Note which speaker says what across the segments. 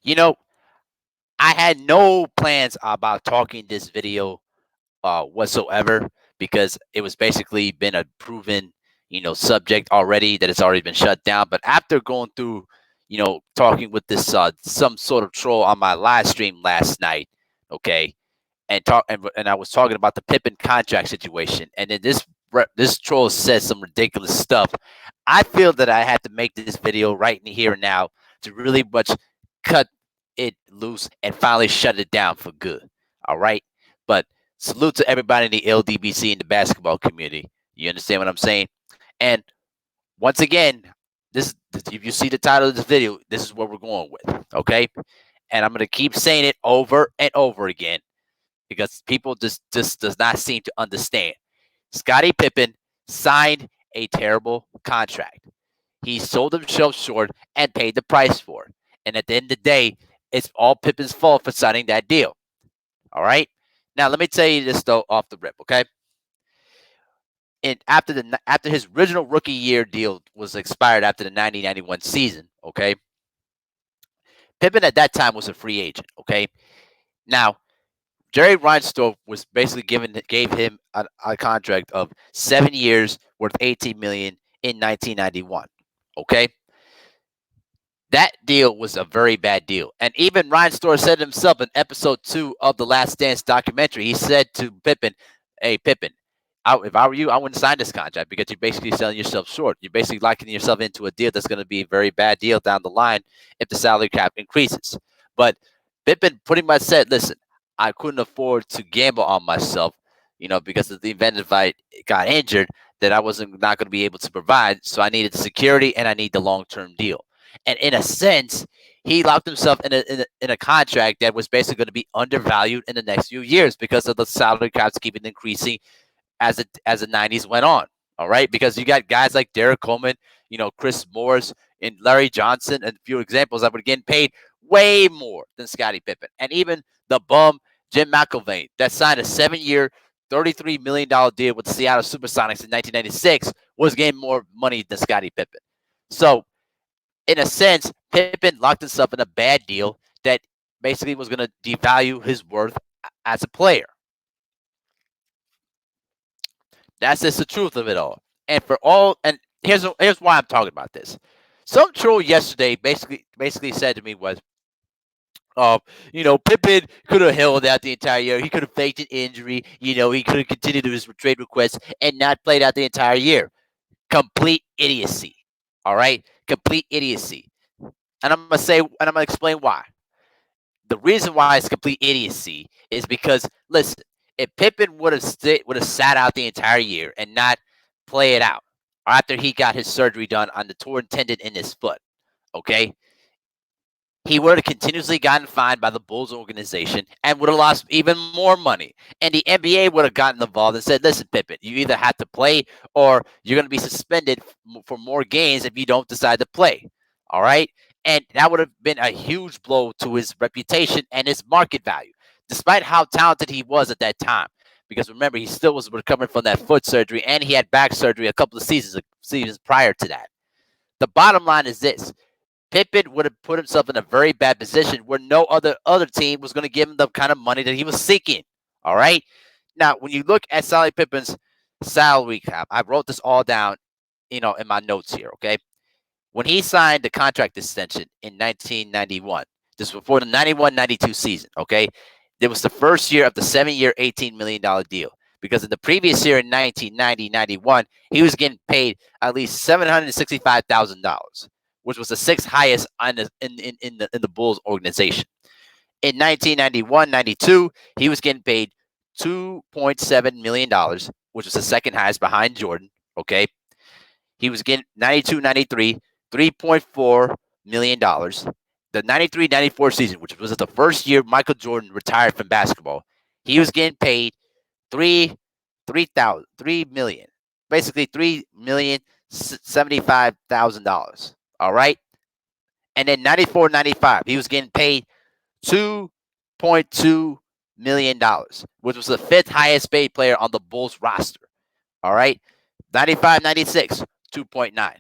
Speaker 1: You know, I had no plans about talking this video whatsoever because it was basically been a proven, subject already that it's already been shut down. But after going through, talking with this some sort of troll on my live stream last night, okay, and I was talking about the Pippen contract situation, and then this troll says some ridiculous stuff. I feel that I had to make this video right in here and now to really much cut it loose and finally shut it down for good. All right, but salute to everybody in the LDBC and the basketball community. You understand what I'm saying? And once again, if you see the title of this video, this is what we're going with. Okay, and I'm gonna keep saying it over and over again because people just does not seem to understand. Scottie Pippen signed a terrible contract. He sold himself short and paid the price for it. And at the end of the day, it's all Pippen's fault for signing that deal. All right. Now let me tell you this though off the rip, okay? And after his original rookie year deal was expired after the 1991 season, okay? Pippen at that time was a free agent, okay? Now Jerry Reinsdorf was basically gave him a contract of 7 years worth 18 million in 1991. Okay, that deal was a very bad deal, and even Reinsdorf said himself in episode 2 of the Last Dance documentary. He said to Pippen, "Hey Pippen, if I were you, I wouldn't sign this contract because you're basically selling yourself short. You're basically locking yourself into a deal that's going to be a very bad deal down the line if the salary cap increases." But Pippen pretty much said, "Listen, I couldn't afford to gamble on myself, because of the event if I got injured, that I wasn't not going to be able to provide. So I needed security and I need the long term deal." And in a sense, he locked himself in a contract that was basically going to be undervalued in the next few years because of the salary caps keeping increasing as the 90s went on. All right, because you got guys like Derek Coleman, Chris Morris, and Larry Johnson, and a few examples that were getting paid way more than Scottie Pippen, and even the bum Jim McIlvaine that signed a 7-year, $33 million deal with the Seattle SuperSonics in 1996 was getting more money than Scottie Pippen. So, in a sense, Pippen locked himself in a bad deal that basically was going to devalue his worth as a player. That's just the truth of it all. And here's why I'm talking about this. Some troll yesterday basically said to me was, Pippen could have held out the entire year. He could have faked an injury. He could have continued his trade requests and not played out the entire year. Complete idiocy. All right, complete idiocy. And I'm gonna explain why. The reason why it's complete idiocy is because listen, if Pippen would have sat out the entire year and not play it out after he got his surgery done on the torn tendon in his foot, okay, he would have continuously gotten fined by the Bulls organization and would have lost even more money. And the NBA would have gotten involved and said, "Listen, Pippen, you either have to play or you're going to be suspended for more games if you don't decide to play." All right. And that would have been a huge blow to his reputation and his market value, despite how talented he was at that time. Because remember, he still was recovering from that foot surgery and he had back surgery a couple of seasons prior to that. The bottom line is this: Pippen would have put himself in a very bad position where no other team was going to give him the kind of money that he was seeking. All right. Now, when you look at Scottie Pippen's salary cap, I wrote this all down, in my notes here. Okay. When he signed the contract extension in 1991, this was before the 91-92 season. Okay. It was the first year of the 7-year, $18 million deal. Because in the previous year in 1990-91, he was getting paid at least $765,000, which was the sixth highest in the Bulls organization. In 1991-92, he was getting paid $2.7 million, which was the second highest behind Jordan. Okay, he was getting 92-93, $3.4 million. The 93-94 season, which was the first year Michael Jordan retired from basketball, he was getting paid $3 million, basically $3,075,000. All right. And then 94-95, he was getting paid $2.2 million, which was the fifth highest paid player on the Bulls roster. All right. 95-96, 2.9.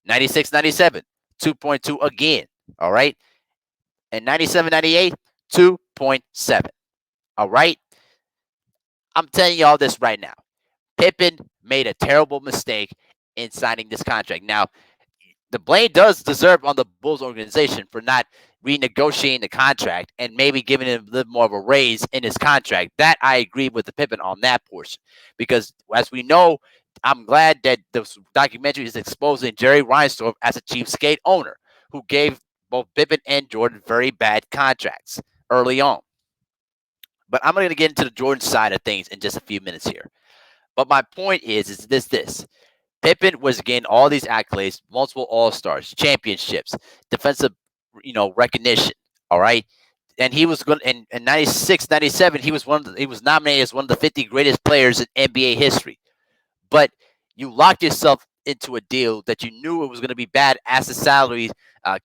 Speaker 1: 96-97, 2.2 again. All right. And 97, 98, 2.7. All right. I'm telling you all this right now. Pippen made a terrible mistake in signing this contract. Now, the blame does deserve on the Bulls organization for not renegotiating the contract and maybe giving him a little more of a raise in his contract. That I agree with the Pippen on that portion. Because as we know, I'm glad that the documentary is exposing Jerry Reinsdorf as a cheapskate owner who gave both Pippen and Jordan very bad contracts early on. But I'm going to get into the Jordan side of things in just a few minutes here. But my point is this. Pippen was getting all these accolades, multiple All-Stars, championships, defensive, recognition. All right. And he was going in 96, 97, he was nominated as one of the 50 greatest players in NBA history. But you locked yourself into a deal that you knew it was going to be bad as the salary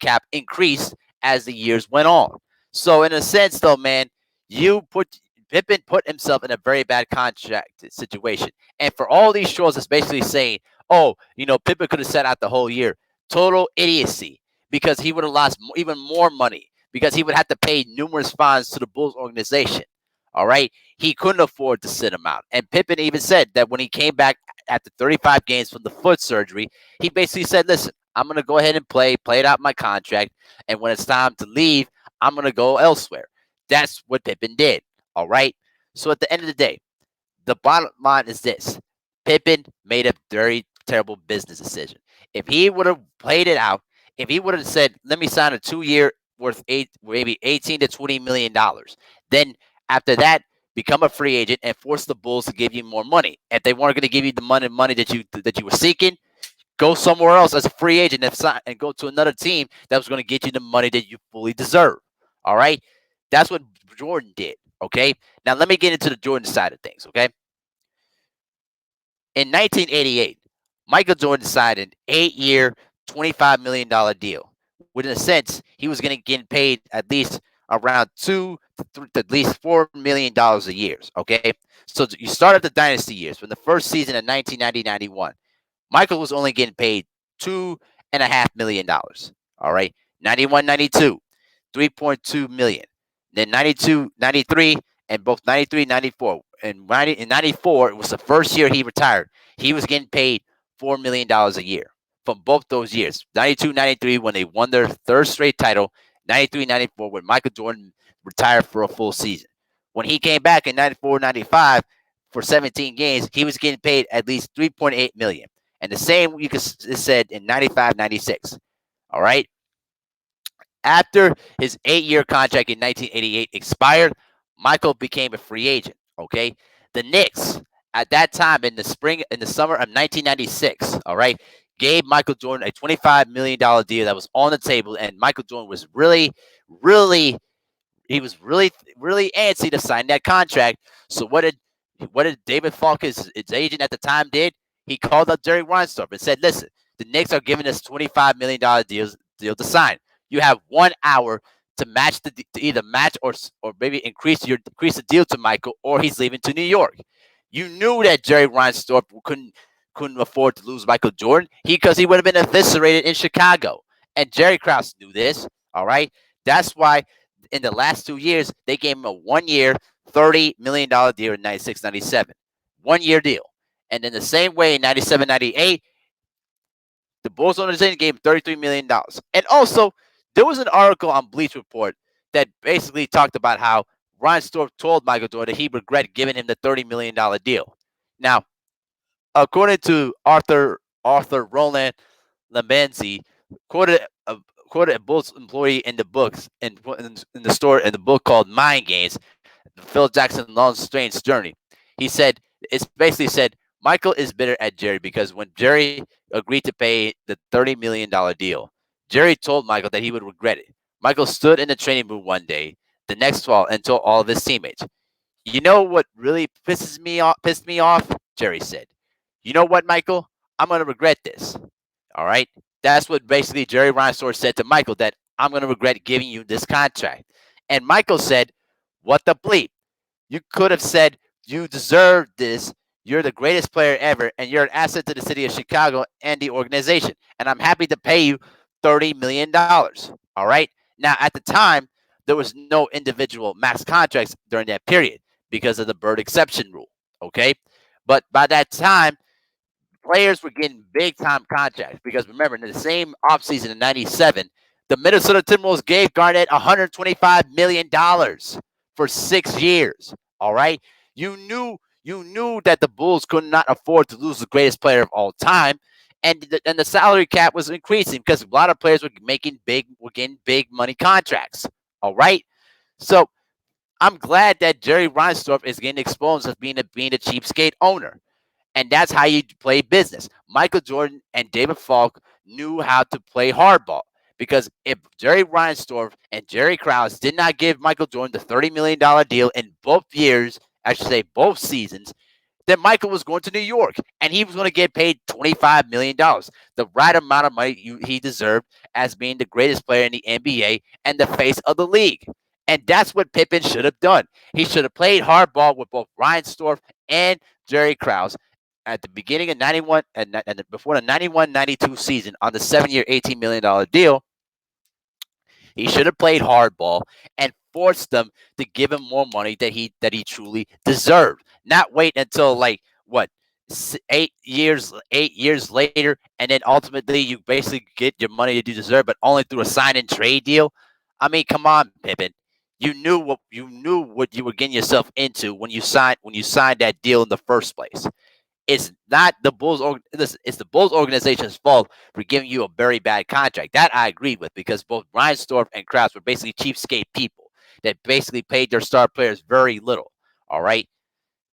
Speaker 1: cap increased as the years went on. So in a sense, though, man, you put Pippen put himself in a very bad contract situation. And for all these shows, it's basically saying, oh, Pippen could have sat out the whole year. Total idiocy, because he would have lost even more money because he would have to pay numerous fines to the Bulls organization. All right. He couldn't afford to sit him out. And Pippen even said that when he came back after 35 games from the foot surgery, he basically said, listen, I'm going to go ahead and play it out my contract. And when it's time to leave, I'm going to go elsewhere. That's what Pippen did. All right. So at the end of the day, the bottom line is this: Pippen made a very terrible business decision. If he would have played it out, if he would have said, let me sign a 2 year worth maybe 18 to $20 million, then after that, become a free agent and force the Bulls to give you more money. If they weren't going to give you the money that you were seeking, go somewhere else as a free agent and go to another team that was going to get you the money that you fully deserve. All right. That's what Jordan did. Okay. Now let me get into the Jordan side of things. Okay. In 1988, Michael Jordan signed an 8 year, $25 million deal. Which, in a sense, he was going to get paid at least around to at least $4 million a year. Okay. So you start at the dynasty years from the first season of 1990-91. Michael was only getting paid $2.5 million. All right. 91, 92, 3.2 million. Then 92, 93, and both 93, 94. And in 94, it was the first year he retired. He was getting paid $4 million a year from both those years. 92, 93, when they won their third straight title. 93, 94, when Michael Jordan retired for a full season. When he came back in 94, 95 for 17 games, he was getting paid at least 3.8 million. And the same you could said in 95, 96. All right. After his 8 year contract in 1988 expired, Michael became a free agent. Okay. The Knicks at that time in the summer of 1996, all right, gave Michael Jordan a $25 million deal that was on the table. And Michael Jordan was really, he was really antsy to sign that contract. So what did David Falk, his agent at the time, did? He called up Jerry Reinsdorf and said, listen, the Knicks are giving us $25 million deal to sign. You have 1 hour to either match or maybe increase the deal to Michael, or he's leaving to New York. You knew that Jerry Reinsdorf couldn't afford to lose Michael Jordan because he would have been eviscerated in Chicago. And Jerry Krause knew this. All right. That's why in the last 2 years, they gave him a 1 year, $30 million deal in 96, 97. 1 year deal. And in the same way in 97, 98, the Bulls organization gave him $33 million. And also, there was an article on Bleach Report that basically talked about how Reinsdorf told Michael Jordan that he regretted giving him the $30 million deal. Now, according to Arthur Roland Labenzi, quoted a Bulls employee in the books in the story in the book called Mind Games, Phil Jackson Long Strange Journey. He said it's basically said Michael is bitter at Jerry because when Jerry agreed to pay the $30 million deal, Jerry told Michael that he would regret it. Michael stood in the training room one day, the next fall, and told all of his teammates, "You know what really pissed me off?" Jerry said. "You know what, Michael? I'm gonna regret this." All right. That's what basically Jerry Reinsdorf said to Michael, that I'm going to regret giving you this contract. And Michael said, what the bleep? You could have said, you deserve this. You're the greatest player ever, and you're an asset to the city of Chicago and the organization. And I'm happy to pay you $30 million. All right. Now, at the time, there was no individual max contracts during that period because of the Bird exception rule. Okay. But by that time, players were getting big time contracts because remember, in the same offseason in 97, the Minnesota Timberwolves gave Garnett $125 million for 6 years. All right. You knew that the Bulls could not afford to lose the greatest player of all time. And the salary cap was increasing because a lot of players were getting big money contracts. All right. So I'm glad that Jerry Reinsdorf is getting exposed as being a cheapskate owner. And that's how you play business. Michael Jordan and David Falk knew how to play hardball because if Jerry Reinsdorf and Jerry Krause did not give Michael Jordan the $30 million deal in both years, I should say both seasons, then Michael was going to New York and he was going to get paid $25 million, the right amount of money he deserved as being the greatest player in the NBA and the face of the league. And that's what Pippen should have done. He should have played hardball with both Reinsdorf and Jerry Krause at the beginning of 91 and before the 91-92 season on the 7-year, $18 million deal. He should have played hardball and forced them to give him more money that he truly deserved. Not wait until like what 8 years later, and then ultimately you basically get your money that you deserve, but only through a sign and trade deal. I mean, come on, Pippen. You knew what you were getting yourself into when you signed that deal in the first place. It's not the Bulls. Listen, it's the Bulls organization's fault for giving you a very bad contract. That I agree with because both Reinsdorf and Krause were basically cheapskate people that basically paid their star players very little. All right,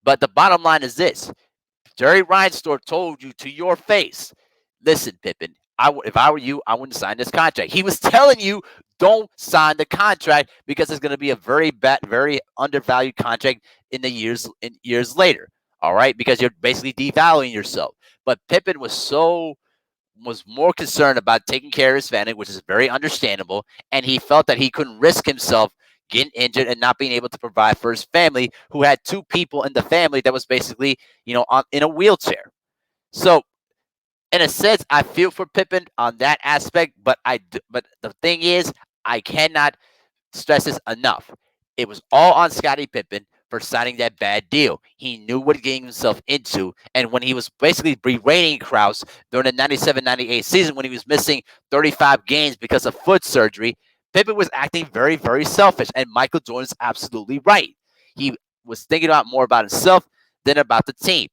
Speaker 1: but the bottom line is this: Jerry Reinsdorf told you to your face, listen, Pippen, if I were you, I wouldn't sign this contract. He was telling you, don't sign the contract because it's going to be a very bad, very undervalued contract in years later. All right, because you're basically devaluing yourself. But Pippen was more concerned about taking care of his family, which is very understandable, and he felt that he couldn't risk himself getting injured and not being able to provide for his family, who had two people in the family that was basically, in a wheelchair. So, in a sense, I feel for Pippen on that aspect, but the thing is, I cannot stress this enough. It was all on Scottie Pippen for signing that bad deal. He knew what he getting himself into. And when he was basically berating Krause during the 97-98 season, when he was missing 35 games because of foot surgery, Pippen was acting very, very selfish. And Michael Jordan's absolutely right. He was thinking about more about himself than about the team.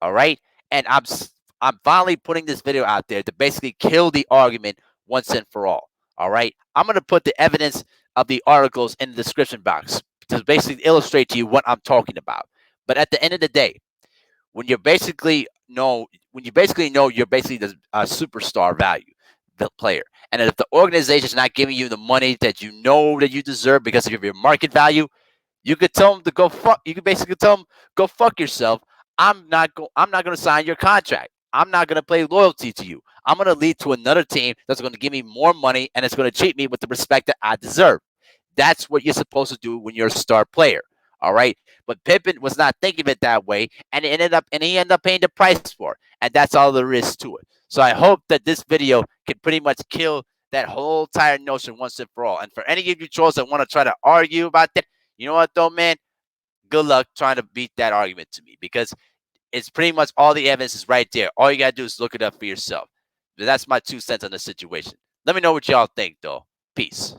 Speaker 1: All right. And I'm finally putting this video out there to basically kill the argument once and for all. All right. I'm going to put the evidence of the articles in the description box to basically illustrate to you what I'm talking about. But at the end of the day, when you basically know you're basically the superstar value, the player, and if the organization is not giving you the money that you know that you deserve because of your market value, you could tell them to go fuck. You could basically tell them, go fuck yourself. I'm not going to sign your contract. I'm not going to play loyalty to you. I'm going to lead to another team that's going to give me more money and it's going to treat me with the respect that I deserve. That's what you're supposed to do when you're a star player. All right. But Pippen was not thinking of it that way, and he ended up paying the price for it. And that's all there is to it. So I hope that this video can pretty much kill that whole entire notion once and for all. And for any of you trolls that want to try to argue about that, you know what though, man? Good luck trying to beat that argument to me because it's pretty much all the evidence is right there. All you gotta do is look it up for yourself. That's my 2 cents on the situation. Let me know what y'all think, though. Peace.